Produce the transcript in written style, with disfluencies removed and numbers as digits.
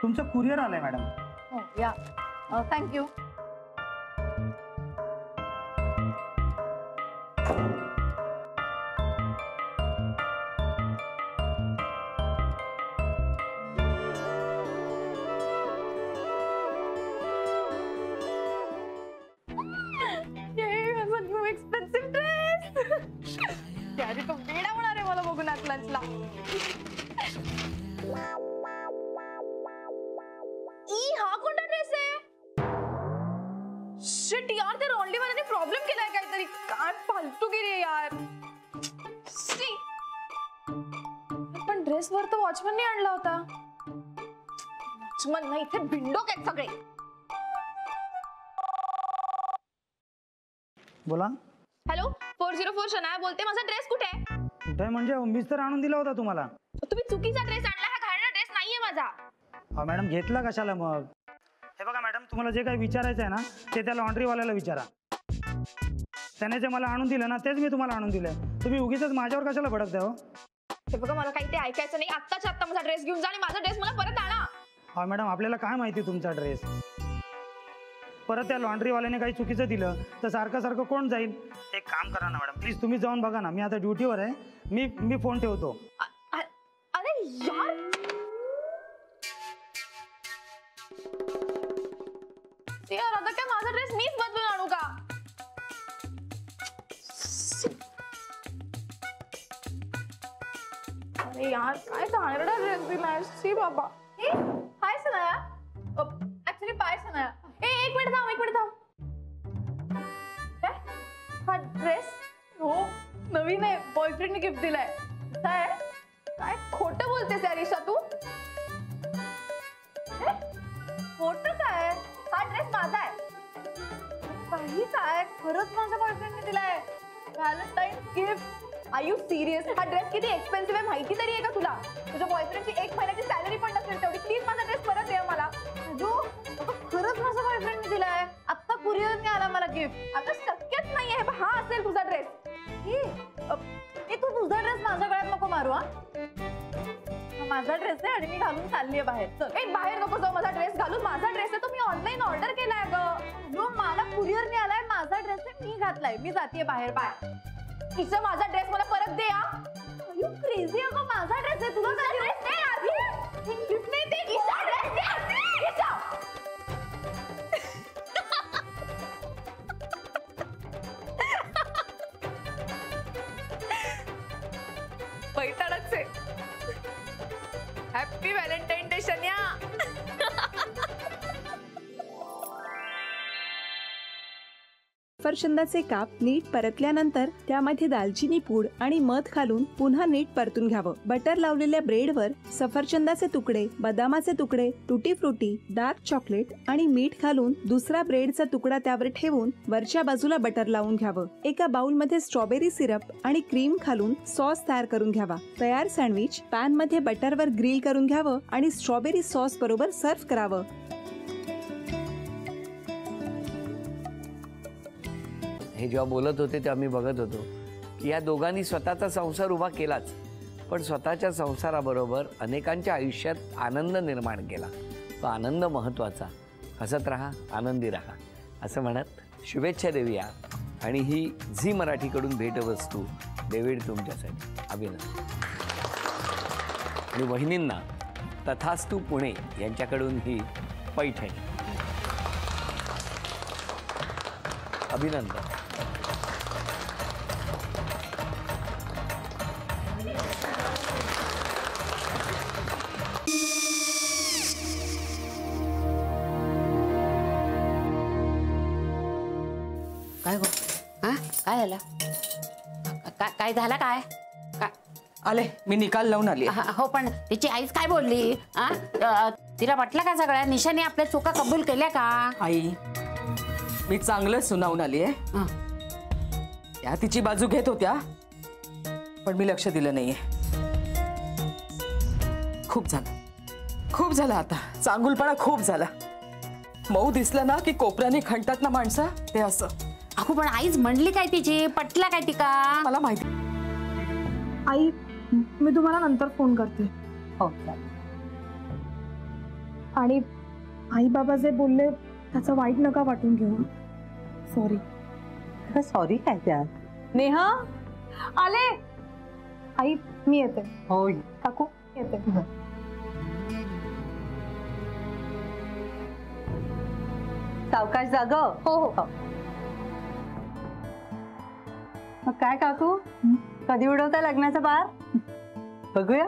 तुमचं कुरिअर आलंय मॅडम. हो या, थँक्यू. Expensive dress. त्याआधी तो वेडा होणार आहे मला बघून आज लंचला. हा कोणता ड्रेस आहे? शिट यार, त्या रॉन्डी वाल्याने प्रॉब्लेम केलाय काहीतरी. काय फालतूगिरी आहे यार. पण ड्रेस वर तर वॉचमनने आणला होता. वॉचमन नाही, इथे बिंडोक आहेत सगळे. बोला. हॅलो, 404 शनाया बोलते. माझा ड्रेस कुठे आहे? कुठे म्हणजे मीच तर आणून दिला होता तुम्हाला. तुम्ही चुकीचा ड्रेस आणला. हा घालणारा ड्रेस नाहीये माझा. मॅडम घेतला कशाला मग? हे बघा मॅडम, तुम्हाला जे काही विचारायचं आहे ना ते त्या लॉन्ड्रीवाल्याला विचारा. त्याने जे मला आणून दिलं ना तेच मी तुम्हाला आणून दिलं. तुम्ही उगीच माझ्यावर कशाला भडकताय हो? हे बघा, मला काही ते ऐकायचं नाही. आत्ताच्या आत्ता माझा ड्रेस घेऊन जा आणि माझा ड्रेस मला परत आणा. हा मॅडम, आपल्याला काय माहिती तुमचा ड्रेस? परत त्या लॉन्ड्रीवाल्याने काही चुकीचं दिलं तर सारखं सारखं कोण जाईल? एक काम करा ना मॅडम, प्लीज तुम्ही जाऊन बघा ना. मी आता ड्युटीवर आहे. मी फोन ठेवतो. अरे यार, यार आता काय माझा ड्रेस मीच बदलून आणू का? अरे यार, काय घाणेरडा ड्रेस दिलाय. सी बाबा. Hi Sanaya. Actually bye Sanaya. एक मिनिट थांब, एक मिनिट थांब. हा ड्रेस हो नवीन आहे. बॉयफ्रेंडने गिफ्ट दिलाय. काय काय खोटं बोलतेस यार ईशा तू? खोटं काय? हा ड्रेस माझा आहे. काही काय? खरंच माझ्या बॉयफ्रेंडने दिलाय. Valentine's gift. Are you serious? हा ड्रेस किती एक्सपेन्सिव्ह आहे माहिती तरी आहे का तुला? तुझ्या बॉयफ्रेंडची 1 महिन्याची सॅलरी पण नसेल तेवढी. प्लीज माझा ड्रेस परत दे मला. खरंच माझा बॉयफ्रेंडने दिलाय. आत्ता कुरिअरने आला मला गिफ्ट. आता शक्यच नाहीये. हा असेल तुझा ड्रेस. तू तुझा ड्रेस माझ्या गळ्यात नको मारू. हा माझा ड्रेस आहे आणि मी घालून चाललीये बाहेर. चल. बाहेर नको जाऊ. माझा ड्रेस घालून. माझा ड्रेस आहे तो मी ऑनलाईन ऑर्डर केलाय ग. मला कुरिअरने आलाय. माझा ड्रेस आहे, मी घातलाय. मी जातीये बाहेर. बाय. ईशा, माझा ड्रेस मला परत दे. यू क्रेझी अगं, माझा ड्रेस आहे. तुला ड्रेस नाही आधी गिफ्ट नाही दे. ईशा ड्रेस दे. ईशा पैठणच आहे. Happy valentine day Shanya. सफरचंदाचे काप नीट परतल्यानंतर त्यामध्ये दालचिनी पूड आणि मध घालून पुन्हा नीट परतून घ्यावं. बटर लावलेल्या ब्रेडवर सफरचंदाचे तुकडे, बदामाचे तुकडे, टुटी फ्रुटी, डार्क चॉकलेट आणि मीठ घालून दुसरा ब्रेडचा तुकडा त्यावर ठेवून वरच्या बाजूला बटर लावून घ्यावं. एका बाउलमध्ये स्ट्रॉबेरी सिरप आणि क्रीम घालून सॉस तयार करून घ्यावा. तयार सँडविच पॅन मध्ये बटरवर ग्रिल करून घ्यावं आणि स्ट्रॉबेरी सॉस बरोबर सर्व्ह करावं. हे जेव्हा बोलत होते तेव्हा मी बघत होतो की या दोघांनी स्वतःचा संसार उभा केलाच, पण स्वतःच्या संसाराबरोबर अनेकांच्या आयुष्यात आनंद निर्माण केला. तो आनंद महत्त्वाचा. हसत राहा, आनंदी राहा असं म्हणत शुभेच्छा देऊया. आणि ही झी मराठीकडून भेटवस्तू डेव्हिड तुमच्यासाठी. अभिनंदन. आणि वहिनींना तथास्तू पुणे यांच्याकडून ही पैठणी. अभिनंदन. काय गो? हा काय झालं? काय झालं? काय आले मी निकाल लावून आली. हो, पण तिची आईच काय बोलली? तिला वाटलं का सगळ्या निशाने आपल्या चुका कबूल केल्या का? आई, मी चांगलं सुनावून आली आहे. त्या तिची बाजू घेत होत्या पण मी लक्ष दिलं नाहीये. खूप झालं आता. चांगुलपणा खूप झाला. मऊ दिसलं ना की कोपऱ्याने खणतात ना माणसं, ते असं. अगो पण आईच म्हणली काय तिची, पटला काय तिका? मला माहिती. आई मी तुम्हाला नंतर फोन करते. हो आणि आई बाबा जे बोलले त्याचं वाईट नका वाटून घेऊ. सॉरी. सॉरी काय त्यात? नेहा आले. आई मी येते. होय. काकू येते. सावकाश जाग. हो हो. मग काय काकू, कधी उडवता लग्नाचा बार? बघूया.